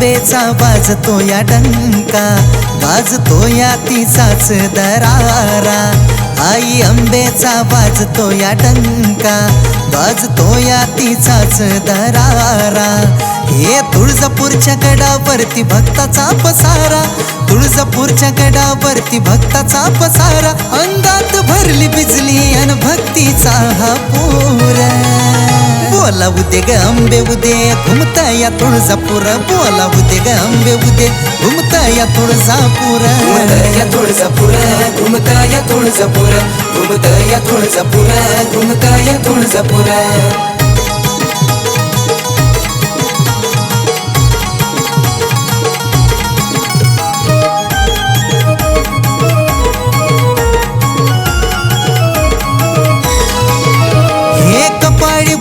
अंबेचा वाजतो या डंका, गाजतो या तिचाच दरारा. आई अंबेचा वाजतो या डंका, गाजतो या तिचाच दरारा. हे तुळजापूरच्या गडावरती भक्ताचा पसारा, तुळजापूरच्या गडावरती भक्ताचा पसारा. अंगात भरली बिजली अन भक्तीचा हा पूर. बोला उदे ग अंबे उदे, घुमता या तुळजापूर. बोला उदे ग अंबे उदे, घुमता या तुळजापूर. या तुळजापूर, घुमता या तुळजापूर, घुमता या तुळजापूर, घुमता या तुळजापूर.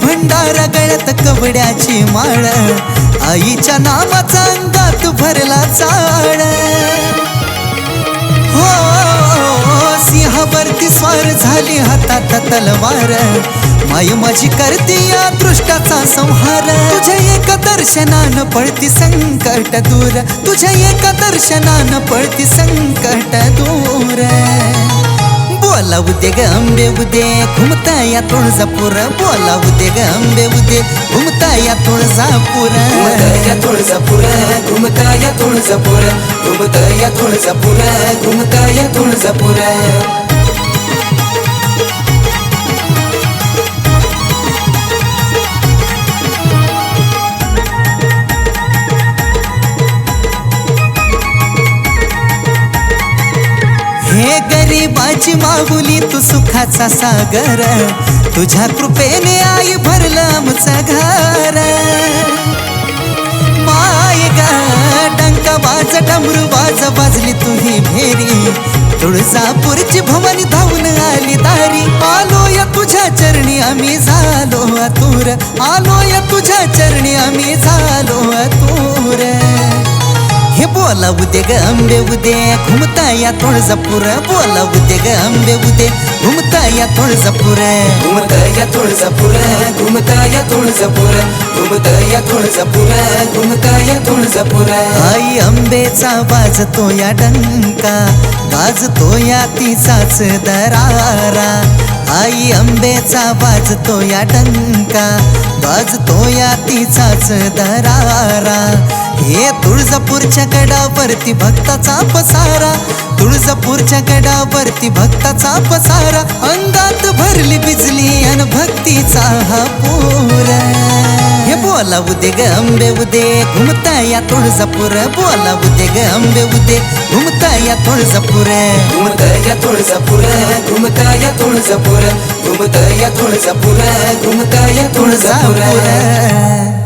भंडारा गळ्यात कवड्याची माळ, आईच्या नामाचा अंगात भरला चाळ. हो सिंहावरती स्वार झाली हातात तलवार, माय माझी करते या दृष्टाचा संहार. तुझ्या एका दर्शनानं पळती संकट दूर, तुझ्या एका दर्शनानं पळती संकट दूर. बोला उदे ग अंबे उदे, घुमता या तुळजापूर. बोला उदे ग अंबे उदे, घुमता या तुळजापूर. या तुळजापूर, घुमता या तुळजापूर, घुमता या तुळजापूर, घुमता या तुळजापूर. हे गरीबाची माऊली तू सुखाचा सागर, तुझ्या कृपेने आई भरलं आमचं घर. माय ग डंका वाज डमरू वाज वाजली तुही भेरी, तुळजापूरची भवानी धावून आली दारी. आलो या तुझ्या चरणी आम्ही झालो आतुर, आलो या तुझ्या चरणी आम्ही झालो आतुर. हे बोला उदे ग अंबे उदे, घुमता या तुळजापूर. बोला उदे ग अंबे उदे, घुमता या तुळजापूर. घुमता या तुळजापूर, घुमता या तुळजापूर, घुमता या तुळजापूर, घुमता या तुळजापूर. आई अंबेचा वाजतो या डंका, गाजतो या तिचाच दरारा. आई अंबेचा वाजतो या डंका, गाजतो या तिचाच दरारा. हे तुळजापूरच्या गडावरती भक्ताचा पसारा, तुळजापूरच्या गडावरती भक्ताचा पसारा. अंगात भरली बिजली अन भक्तीचा हा पूर. हे बोला उदे ग अंबे उदे, घुमता या तुळजापूर. बोला उदे ग अंबे उदे, घुमता या तुळजापूर. घुमता या तुळजापूर, घुमता या तुळजापूर, घुमता या तुळजापूर, घुमता या तुळजापूर.